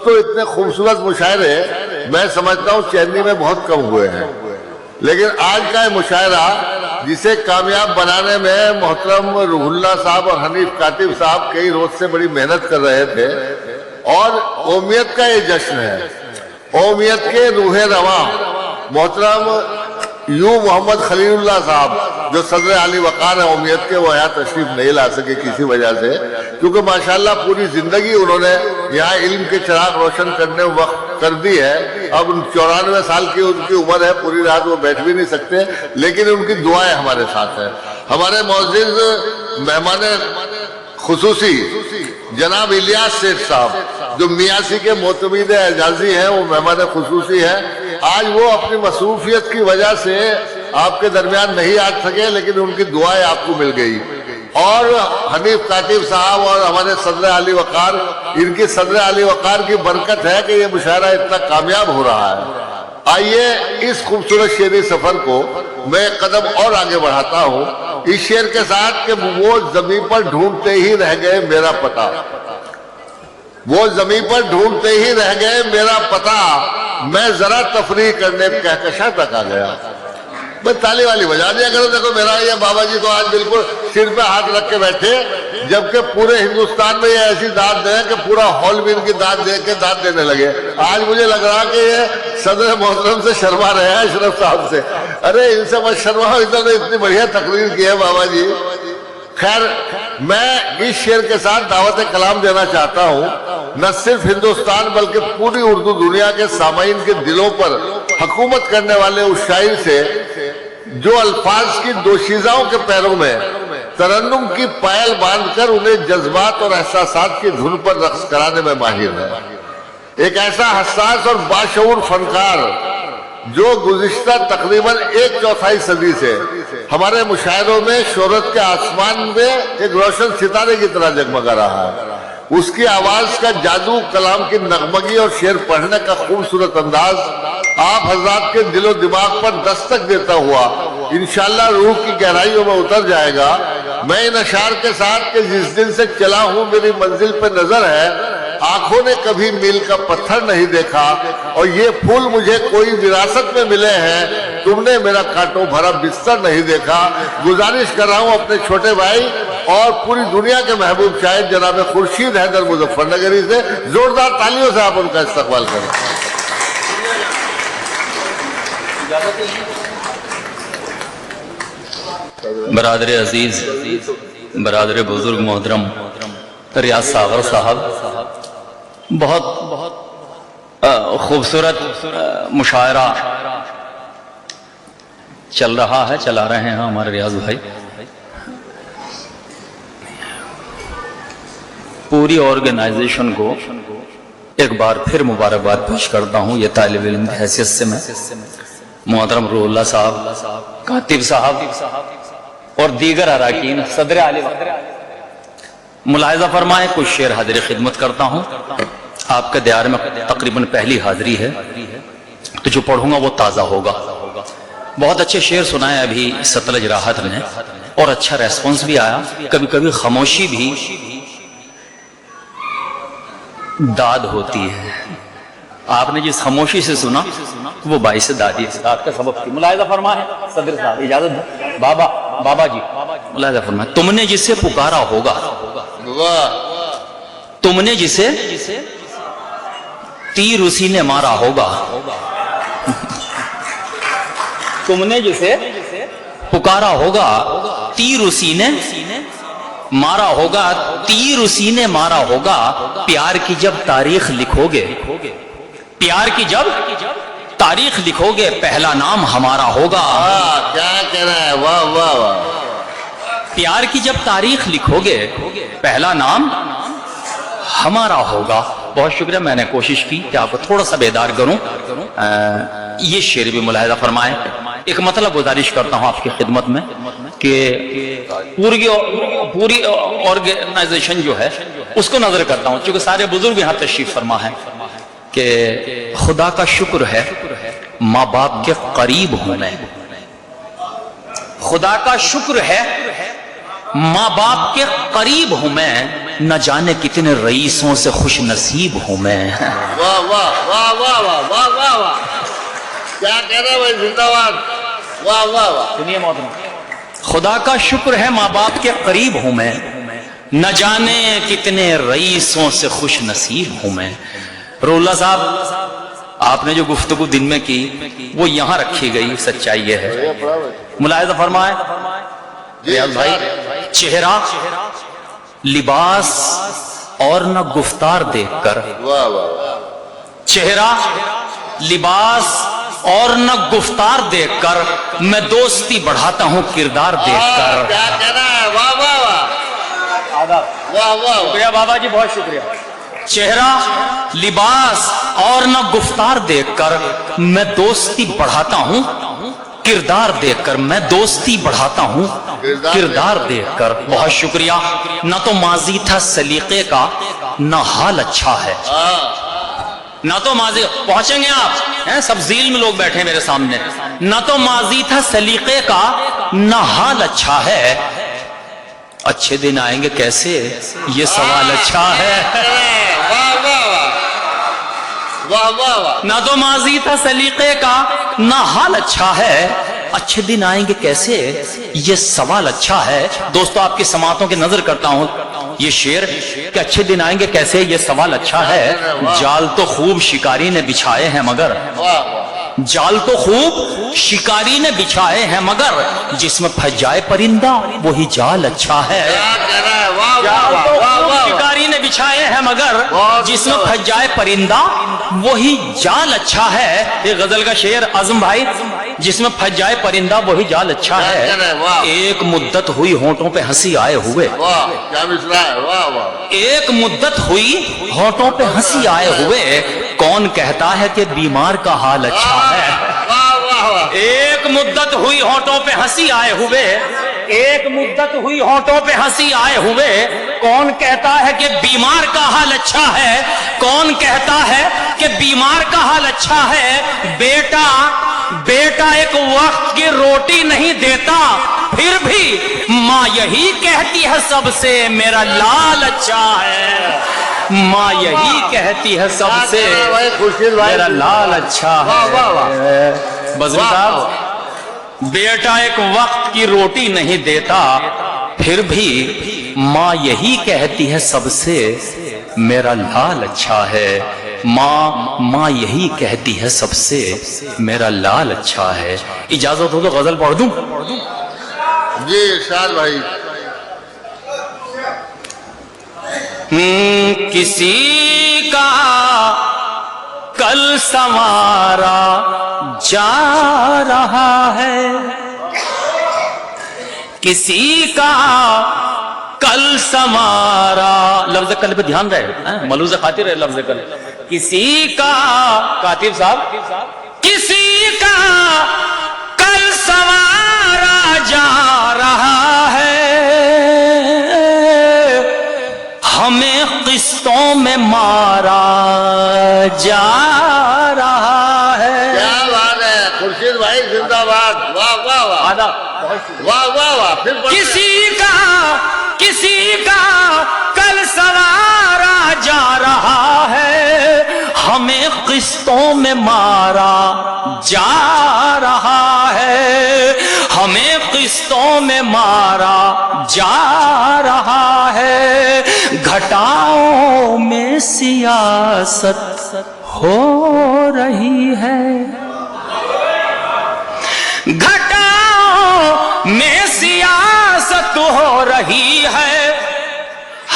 تو اتنے خوبصورت مشاعرے میں سمجھتا ہوں چینی میں بہت کم ہوئے ہیں، لیکن آج کا یہ مشاعرہ جسے کامیاب بنانے میں محترم روح اللہ صاحب اور حنیف کاتب صاحب کئی روز سے بڑی محنت کر رہے تھے، اور قومیت کا یہ جشن ہے، قومیت کے روح رواں محترم یوں محمد خلیل اللہ صاحب جو صدر علی وقار ہیں قومیت کے، وہ یہاں تشریف نہیں لا سکے کسی وجہ سے، کیونکہ ماشاءاللہ پوری زندگی انہوں نے یہاں علم کے چراغ روشن کرنے وقت کر دی ہے۔ اب 94 سال کی ان کی عمر ہے، پوری رات وہ بیٹھ بھی نہیں سکتے، لیکن ان کی دعائیں ہمارے ساتھ ہیں۔ ہمارے معزز مہمان خصوصی جناب الیاس سیٹھ صاحب جو میاسی کے معتمد اعزازی ہیں، وہ مہمان خصوصی ہیں۔ آج وہ اپنی مصروفیت کی وجہ سے آپ کے درمیان نہیں آ سکے، لیکن ان کی دعائیں آپ کو مل گئی، اور حنیف کاتب صاحب اور ہمارے صدر علی وقار، ان کی صدر علی وقار کی برکت ہے کہ یہ مشاعرہ اتنا کامیاب ہو رہا ہے۔ آئیے اس خوبصورت شعری سفر کو میں ایک قدم اور آگے بڑھاتا ہوں اس شعر کے ساتھ کہ وہ زمین پر ڈھونڈتے ہی رہ گئے میرا پتہ، وہ زمین پر ڈھونڈتے ہی رہ گئے میرا پتہ، میں ذرا تفریح کرنے کہکشاں تک آ گیا۔ بس تالی والی بجا دیا کرو۔ دیکھو میرا یہ بابا جی تو آج بالکل سر پہ ہاتھ رکھ کے بیٹھے، جبکہ پورے ہندوستان میں یہ ایسی داد دیں کہ پورا ہال بھی ان کی داد دے کے داد دینے لگے۔ آج مجھے لگ رہا کہ یہ صدر محترم سے شرما رہے ہیں، اشرف صاحب سے۔ ارے ان سے مت شرماؤ، ادھر نے اتنی بڑھیا تقریر کی ہے بابا جی۔ خیر، میں اس شعر کے ساتھ دعوت کلام دینا چاہتا ہوں، نہ صرف ہندوستان بلکہ پوری اردو دنیا کے سامعین کے دلوں پر حکومت کرنے والے اس شاعر سے جو الفاظ کی دوشیزاؤں کے پیروں میں ترنم کی پائل باندھ کر انہیں جذبات اور احساسات کی دھن پر رقص کرانے میں ماہر ہے۔ ایک ایسا حساس اور باشعور فنکار جو گزشتہ تقریباً 1/4 صدی سے ہمارے مشاعروں میں شہرت کے آسمان میں ایک روشن ستارے کی طرح جگمگا رہا ہے۔ اس کی آواز کا جادو، کلام کی نغمگی اور شعر پڑھنے کا خوبصورت انداز آپ حضرات کے دل و دماغ پر دستک دیتا ہوا انشاءاللہ روح کی گہرائیوں میں اتر جائے گا۔ میں ان اشعار کے ساتھ کہ جس دن سے چلا ہوں میری منزل پہ نظر ہے، آنکھوں نے کبھی میل کا پتھر نہیں دیکھا، اور یہ پھول مجھے کوئی وراثت میں ملے ہیں، تم نے میرا کانٹوں بھرا بستر نہیں دیکھا۔ گزارش کر رہا ہوں اپنے چھوٹے بھائی اور پوری دنیا کے محبوب شاعر جناب خورشید حیدر مظفر نگری سے زوردار تالیوں سے آپ ان کا استقبال کریں۔ برادر عزیز، برادر بزرگ محترم ریاض ساغر صاحب، بہت خوبصورت مشاعرہ چل رہا ہے، چلا رہے ہیں ہمارے ریاض بھائی۔ پوری آرگنائزیشن کو ایک بار پھر مبارکباد پیش کرتا ہوں۔ یہ طالب علم کی حیثیت سے میں محترم روح اللہ صاحب، کاتب صاحب اور دیگر اراکین، صدر علی ملاحظہ فرمائیں کچھ شعر حاضر خدمت کرتا ہوں۔ آپ کے دیار میں تقریباً پہلی حاضری ہے، تو جو پڑھوں گا وہ تازہ ہوگا۔ بہت اچھے شعر سنائے ابھی ستلج راحت نے، اور اچھا ریسپانس بھی آیا۔ کبھی کبھی خاموشی بھی داد ہوتی ہے۔ آپ نے جس خاموشی سے سنا وہ باعث دادی داد کا سبب تھی۔ ملاحظہ فرمائیں صدر صاحب، اجازت بابا جی ملاحظہ فرمائیں، تم نے جسے پکارا ہوگا، تم نے جسے تیر اسی نے مارا ہوگا، تم نے جسے پکارا ہوگا تیر اسی نے مارا ہوگا، تیر اسی نے مارا ہوگا، پیار کی جب تاریخ لکھو گے، پیار کی جب تاریخ لکھو گے، پہلا نام ہمارا ہوگا۔ کیا کہہ رہا ہے، واہ واہ واہ۔ پیار کی جب تاریخ لکھو گے، پہلا نام ہمارا ہوگا۔ بہت شکریہ، میں نے کوشش کی کہ آپ کو تھوڑا سا بیدار کروں۔ یہ شعر بھی ملاحظہ فرمائیں۔ ایک مطلب گزارش کرتا ہوں آپ کی خدمت میں کہ پوری آرگنائزیشن جو ہے اس کو نظر کرتا ہوں، چونکہ سارے بزرگ یہاں تشریف فرما ہے، کہ خدا کا شکر ہے ماں باپ کے قریب ہوں میں، خدا کا شکر ہے ماں باپ کے قریب ہوں میں، نہ جانے کتنے رئیسوں سے خوش نصیب ہوں میں. واہ واہ واہ واہ واہ واہ واہ واہ، کیا کہہ رہے بھائی، زندہ باد، واہ واہ واہ. سنیے محترم، خدا کا شکر ہے ماں باپ کے قریب ہوں میں، نہ جانے کتنے رئیسوں سے خوش نصیب ہوں میں. روح اللہ صاحب، آپ نے جو گفتگو دن میں کی وہ یہاں رکھی گئی، سچائی یہ ہے. ملاحظہ فرمائے ریاض بھائی، چہرہ، لباس اور نہ گفتار دیکھ کر، واہ واہ واہ، چہرہ، لباس اور نہ گفتار دیکھ کر میں دوستی بڑھاتا ہوں کردار دیکھ کر. کیا کہنا ہے، واہ واہ واہ واہ واہ. شکریہ بابا جی، بہت شکریہ. چہرہ، لباس اور نہ گفتار دیکھ کر میں دوستی بڑھاتا ہوں کردار دیکھ کر، میں دوستی بڑھاتا ہوں کردار دیکھ کر. بہت شکریہ. نہ تو ماضی تھا سلیقے کا، نہ حال اچھا ہے. نہ تو ماضی، پہنچیں گے آپ ہیں، سب ذیل میں لوگ بیٹھے میرے سامنے. نہ تو ماضی تھا سلیقے کا، نہ حال اچھا ہے. اچھے دن آئیں گے کیسے، یہ سوال اچھا ہے. واہ واہ واہ واہ واہ واہ. نہ تو ماضی تھا سلیقے کا، نہ حال اچھا ہے. اچھے دن آئیں گے کیسے، یہ سوال اچھا ہے. دوستو، آپ کی سماعتوں کی نظر کرتا ہوں یہ شعر کہ اچھے دن آئیں گے کیسے، یہ سوال اچھا ہے. جال تو خوب شکاری نے بچھائے ہیں مگر، جال تو خوب شکاری نے بچھائے ہیں مگر جس میں پھنس جائے پرندہ وہی جال اچھا ہے. کیا کہنا ہے، واہ واہ جال واہ تو واہ خوب واہ. شکاری نے بچھائے ہیں مگر جس میں پھنس جائے پرندہ وہی جال اچھا ہے. یہ غزل کا شعر عظم بھائی، جس میں پھنس جائے پرندہ وہی جال اچھا ہے. ایک مدت ہوئی ہونٹوں پہ ہنسی آئے ہوئے، واہ کیا مصرع ہے، واہ واہ. ایک مدت ہوئی ہونٹوں پہ ہنسی آئے ہوئے، کون کہتا ہے کہ بیمار کا حال اچھا ہے. واہ واہ واہ. ایک مدت ہوئی ہونٹوں پہ ہنسی آئے ہوئے، ایک مدت ہوئی ہونٹوں پہ ہنسی آئے ہوئے، کون کہتا ہے کہ بیمار کا حال اچھا ہے. کون کہتا ہے کہ بیمار کا حال اچھا ہے. بیٹا بیٹا ایک وقت کی روٹی نہیں دیتا، پھر بھی ماں یہی کہتی ہے سب سے میرا لال اچھا ہے. ماں یہی کہتی ہے سب سے بھائی خورشید بھائی، میرا لال اچھا واہ واہ واہ. ہے. بزم صاحب، بیٹا ایک وقت کی روٹی نہیں دیتا، پھر بھی ماں یہی کہتی ہے سب سے میرا لال اچھا ہے. ماں یہی کہتی ہے سب سے میرا لال اچھا ہے. اجازت ہو تو غزل پڑھ دوں؟ جی ارشاد بھائی. کسی کا کل سنوارا جا رہا ہے، کسی کا کل سنوارا، لفظ کل پہ دھیان رہے، ملوز خاطر ہے لفظ کل. کسی کا، کاتب صاحب، کسی کا کل سنوارا جا رہا ہے، ہمیں قسطوں میں مارا جا رہا ہے. کیا بات ہے خورشید بھائی، زندہ باد، واہ واہ واہ واہ واہ واہ. پھر پڑھتے ہیں. کسی کا کل سنوارا جا رہا ہے، ہمیں قسطوں میں مارا جا رہا ہے، ہمیں قسطوں میں مارا جا رہا ہے. گھٹاؤں میں سیاست ہو رہی ہے، گھٹاؤں میں سیاست ہو رہی ہے،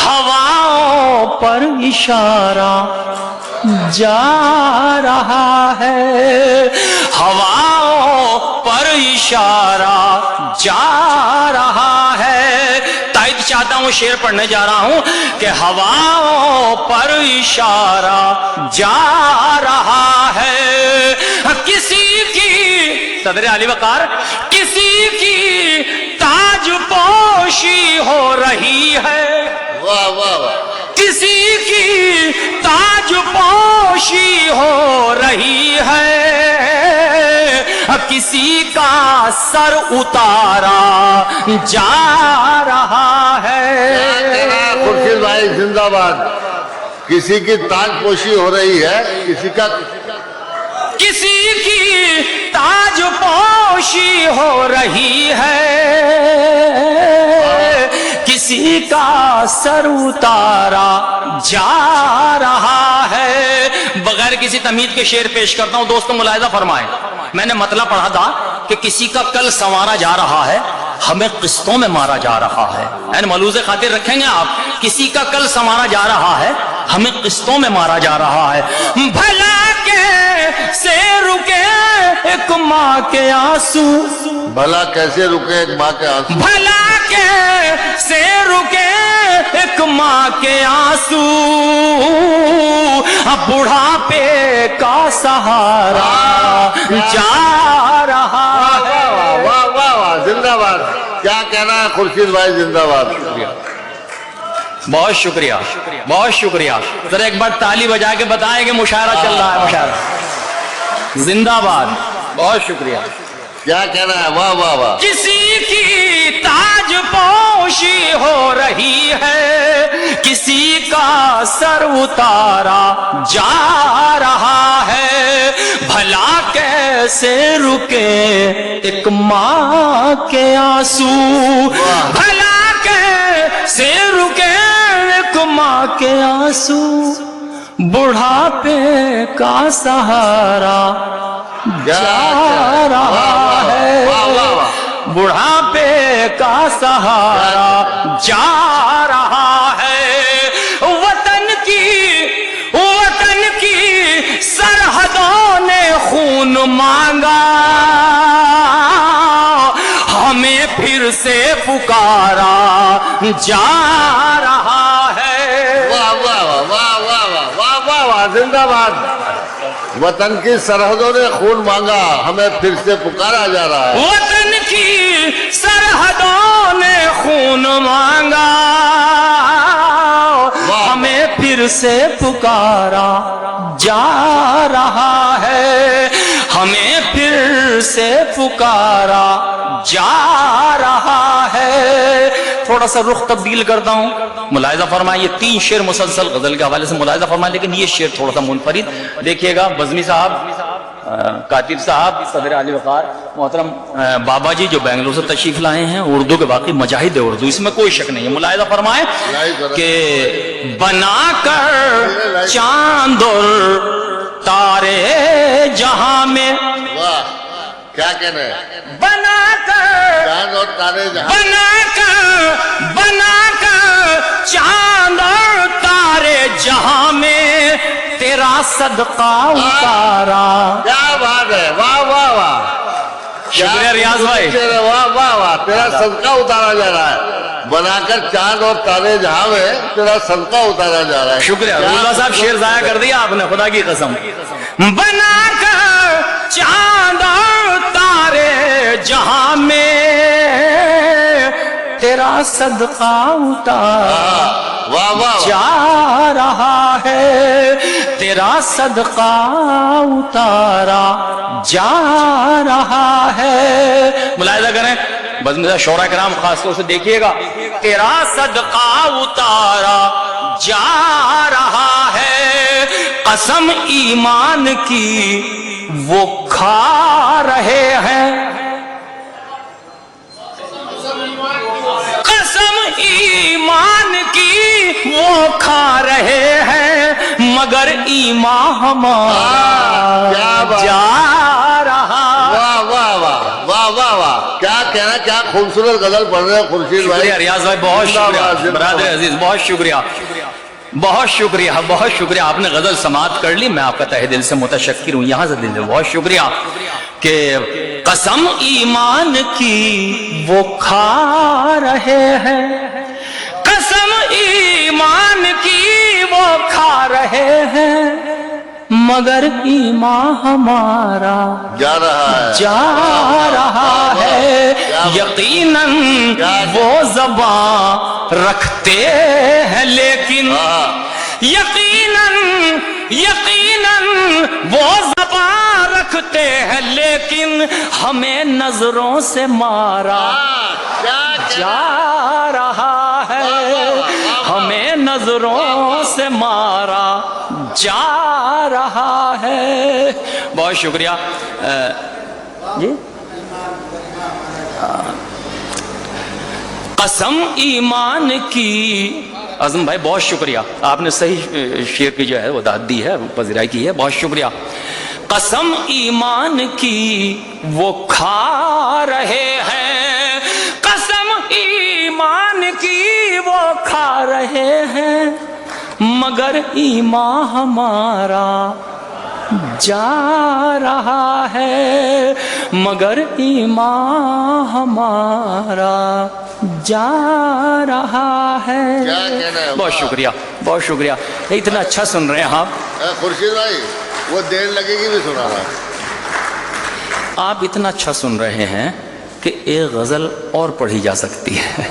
ہواؤں پر اشارہ جا رہا ہے، ہواؤں پر اشارہ جا رہا ہے. تائید چاہتا ہوں، شعر پڑھنے جا رہا ہوں کہ ہواؤں پر اشارہ جا رہا ہے. کسی کی، صدر علی وقار، کسی کی تاج پوشی ہو رہی ہے، واہ واہ واہ. کسی کی تاج پوشی ہو رہی ہے، کسی کا سر اتارا جا رہا ہے. خورشید بھائی زندہ باد. کسی کی تاج پوشی ہو رہی ہے, کسی کی تاج پوشی ہو رہی ہے, کسی کا سر اتارا جا رہا ہے. بغیر کسی تمہید کے شعر پیش کرتا ہوں دوستوں, ملاحظہ فرمائیں. میں نے مطلب پڑھا تھا کہ کسی کا کل سنوارا جا رہا ہے, ہمیں قسطوں میں مارا جا رہا ہے. یعنی ملحوظ خاطر رکھیں گے آپ, کسی کا کل سنوارا جا رہا ہے, ہمیں قسطوں میں مارا جا رہا ہے. بھلا کیسے رکے ایک ماں کے آنسو, بھلا کیسے رکے ایک ماں کے آنسو, بھلا کیسے رکے ایک ماں کے آنسو, بڑھاپے کا سہارا جا رہا ہے. واہ واہ واہ, زندہ باد. کیا کہنا ہے خورشید بھائی, زندہ باد. بہت شکریہ, بہت شکریہ. ذرا ایک بار تالی بجا کے بتائیں کہ مشاعرہ چل رہا ہے. مشاعرہ زندہ باد, بہت شکریہ. کیا کہنا ہے, واہ واہ واہ. کسی کی تاج پوشی ہو رہی ہے, کسی کا سر اتارا جا رہا ہے. بھلا کیسے رکے ایک ماں کے آنسو, بھلا کیسے رکے ایک ماں کے آنسو, بڑھاپے کا سہارا جا رہا ہے. بڑھاپے کا سہارا جا رہا ہے. وطن کی سرحدوں نے خون مانگا, ہمیں پھر سے پکارا جا رہا ہے. واہ واہ واہ واہ واہ واہ واہ واہ, زندہ باد. وطن کی سرحدوں نے خون مانگا, ہمیں پھر سے پکارا جا رہا ہے. وطن کی سرحدوں نے خون مانگا, ہمیں پھر سے پکارا جا رہا ہے. ہمیں پھر سے پکارا جا رہا ہے. تھوڑا سا رخ تبدیل کرتا ہوں, ملاحظہ فرمائیں. یہ 3 شعر مسلسل غزل کے حوالے سے ملاحظہ فرمائیں, لیکن یہ شعر تھوڑا سا منفرد. دیکھیے گا, بزمی صاحب, کاتب صاحب, صدر علی وقار محترم بابا جی جو بنگلور سے تشریف لائے ہیں, اردو کے باقی مجاہد اردو, اس میں کوئی شک نہیں ہے. ملاحظہ فرمائیں کہ بنا کر چاند اور تارے جہاں میں, واہ, کیا کہنا ہے, بنا کر چاند اور تارے جہاں, بنا کر چاند اور تارے جہاں میں تیرا صدقہ اتارا. کیا بات ہے, واہ واہ واہ. شکریہ ریاض بھائی. واہ واہ واہ, تیرا صدقہ اتارا جا رہا ہے. بنا کر چاند اور تارے جہاں میں تیرا صدقہ اتارا جا رہا ہے. شکریہ اللہ صاحب, شعر ضائع کر دیا آپ نے, خدا کی قسم. بنا کر چاند اور تارے جہاں میں تیرا صدقہ اتارا واہ واہ جا رہا ہے. تیرا صدقہ اتارا جا رہا ہے. ملاحظہ کریں, بزم شعراء کرام خاص طور سے دیکھیے گا, تیرا صدقہ اتارا جا رہا ہے. قسم ایمان کی وہ کھا رہے ہیں, قسم ایمان کی وہ کھا رہے ہیں, مگر ایمان ہمارا جا رہا. واہ واہ واہ واہ واہ واہ, کیا کہنا, کیا خوبصورت غزل پڑھ رہے ہیں خورشید بھائی. شکریہ ریاض بھائی, بہت شکریہ برادر عزیز, بہت شکریہ, بہت شکریہ, بہت شکریہ. آپ نے غزل سماعت کر لی, میں آپ کا تہ دل سے متشکر ہوں, یہاں سے دل سے بہت شکریہ. کہ قسم ایمان کی وہ کھا رہے ہیں, قسم ایمان کی وہ کھا رہے ہیں, مگر ایمان ہمارا جا رہا ہے. یقیناً وہ زبان رکھتے ہیں لیکن, یقیناً وہ زبان رکھتے ہیں لیکن لیکن ہمیں نظروں سے مارا جا رہا ہے، ہمیں نظروں سے مارا جا رہا ہے. بہت شکریہ. جی قسم ایمان کی. اعظم بھائی بہت شکریہ، آپ نے صحیح شعر کی جو ہے وہ داد دی ہے، پذیرائی کی ہے، بہت شکریہ. قسم ایمان کی وہ کھا رہے ہیں، قسم ایمان کی وہ کھا رہے ہیں، مگر ایمان ہمارا جا رہا ہے، مگر ایمان ہمارا جا رہا ہے. بہت شکریہ، بہت شکریہ. اتنا اچھا سن رہے ہیں آپ. خورشید بھائی وہ دیر لگے گی بھی سنا رہا. آپ اتنا اچھا سن رہے ہیں کہ ایک غزل اور پڑھی جا سکتی ہے.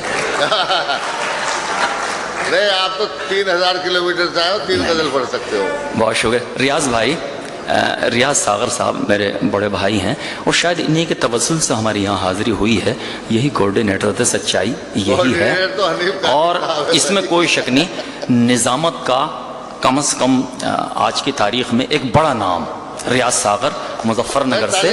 نہیں آپ تو 3000 کلومیٹر سے آئے ہو، 3 غزل پڑھ سکتے ہو. بہت شکریہ. ریاض بھائی، ریاض ساغر صاحب میرے بڑے بھائی ہیں، اور شاید انہی کے توسل سے ہماری یہاں حاضری ہوئی ہے. یہی کوارڈینیٹر تھے، سچائی یہی ہے. اور اس میں کوئی شک نہیں، نظامت کا کم از کم آج کی تاریخ میں ایک بڑا نام ریاض ساغر مظفر نگر سے.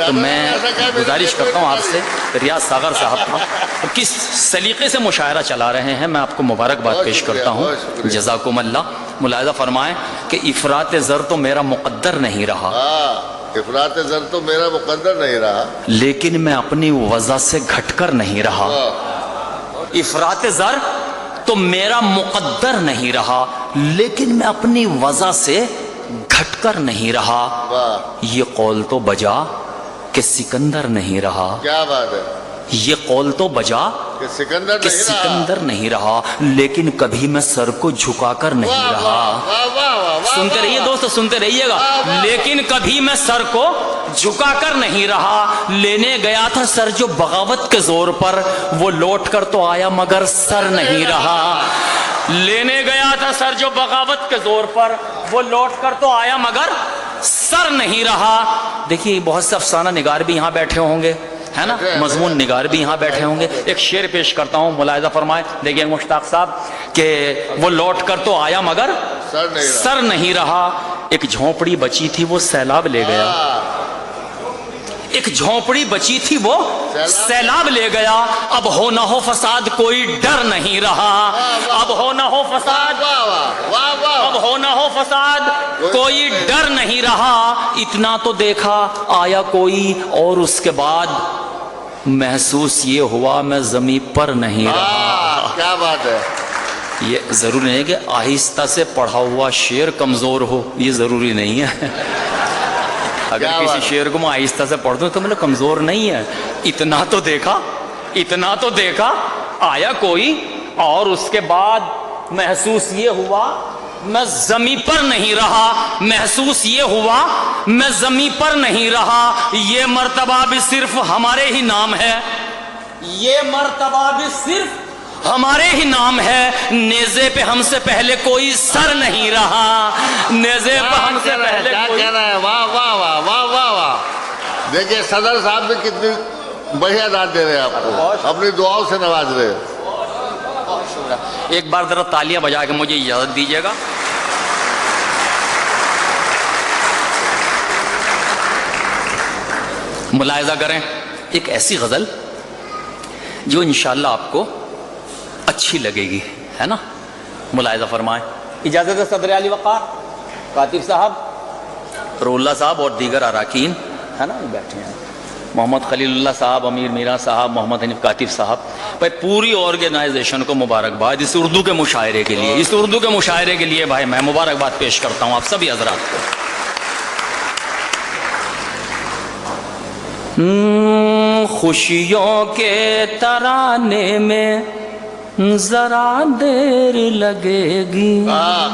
تو میں گزارش کرتا ہوں آپ سے، ریاض ساغر صاحب کا کس سلیقے سے مشاعرہ چلا رہے ہیں، میں آپ کو مبارکباد پیش کرتا ہوں. جزاکم اللہ. ملاحظہ فرمائیں کہ افراط زر تو میرا مقدر نہیں رہا، افراط زر تو میرا مقدر نہیں رہا، لیکن میں اپنی وضع سے گھٹ کر نہیں رہا. افراط زر تو میرا مقدر نہیں رہا، لیکن میں اپنی وضع سے گھٹ کر نہیں رہا. یہ قول تو بجا کہ سکندر نہیں رہا. کیا بات ہے. یہ قول تو بجا کہ سکندر نہیں رہا، لیکن کبھی میں سر کو جھکا کر نہیں رہا. سنتے رہیے دوست، سنتے رہیے گا. لیکن کبھی میں سر کو جھکا کر نہیں رہا. لینے گیا تھا سر جو بغاوت کے زور پر، وہ لوٹ کر تو آیا مگر سر نہیں رہا. لینے گیا تھا سر جو بغاوت کے زور پر، وہ لوٹ کر تو آیا مگر سر نہیں رہا. دیکھیے بہت سے افسانہ نگار بھی یہاں بیٹھے ہوں گے، ہے نا، مضمون نگار بھی یہاں بیٹھے ہوں گے. ایک شعر پیش کرتا ہوں، ملاحظہ فرمائے. دیکھیے مشتاق صاحب کہ وہ لوٹ کر تو آیا مگر سر نہیں رہا. ایک جھونپڑی بچی تھی وہ سیلاب لے گیا، ایک جھونپڑی بچی تھی وہ سیلاب لے گیا. اب ہو نہ ہو فساد کوئی ڈر نہیں رہا، اب ہو نہ ہو فساد، اب ہو نہ ہو فساد کوئی ڈر نہیں رہا. اتنا تو دیکھا آیا کوئی، اور اس کے بعد محسوس یہ ہوا میں زمین پر نہیں رہا. کیا بات ہے. یہ ضروری نہیں ہے کہ آہستہ سے پڑھا ہوا شعر کمزور ہو، یہ ضروری نہیں ہے. اگر کسی شعر کو میں آہستہ سے پڑھ دوں تو میں کمزور نہیں ہے. اتنا تو دیکھا، اتنا تو دیکھا آیا کوئی، اور اس کے بعد محسوس یہ ہوا میں زمین پر نہیں رہا. محسوس یہ ہوا میں زمین پر نہیں رہا. یہ مرتبہ بھی صرف ہمارے ہی نام ہے، یہ مرتبہ بھی صرف ہمارے ہی نام ہے. نیزے پہ ہم سے پہلے کوئی سر نہیں رہا، نیزے پہ ہم سے پہلے کوئی. کیا رہا ہے. واہ واہ واہ واہ واہ واہ. دیکھیے صدر صاحب بھی کتنی بڑھیا داد دے رہے ہیں آپ کو، اپنی دعاؤں سے نواز رہے ہیں. ایک بار ذرا تالیاں بجا کے مجھے اجازت دیجیے گا. ملاحظہ کریں ایک ایسی غزل جو انشاءاللہ آپ کو اچھی لگے گی، ہے نا. ملاحظہ فرمائیں. اجازت ہے صدر علی وقار، کاتب صاحب، روح اللہ صاحب اور دیگر اراکین، ہے نا، بیٹھے ہیں. محمد خلیل اللہ صاحب، امیر میرا صاحب، محمد حنیف کاتب صاحب. بھائی پوری آرگنائزیشن کو مبارکباد اس اردو کے مشاعرے کے لیے، اس اردو کے مشاعرے کے لیے بھائی میں مبارکباد پیش کرتا ہوں آپ سبھی حضرات کو. خوشیوں کے ترانے میں ذرا دیر لگے گی.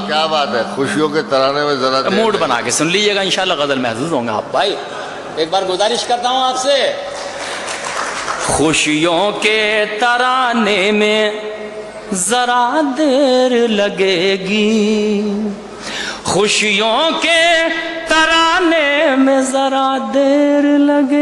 کیا بات ہے. خوشیوں کے ترانے میں ذرا دیر موڈ بنا کے سن لیجیے گا، انشاءاللہ غزل محظوظ ہوں گے آپ. بھائی ایک بار گزارش کرتا ہوں آپ سے. خوشیوں کے ترانے میں ذرا دیر لگے گی، خوشیوں کے ترانے میں ذرا دیر لگے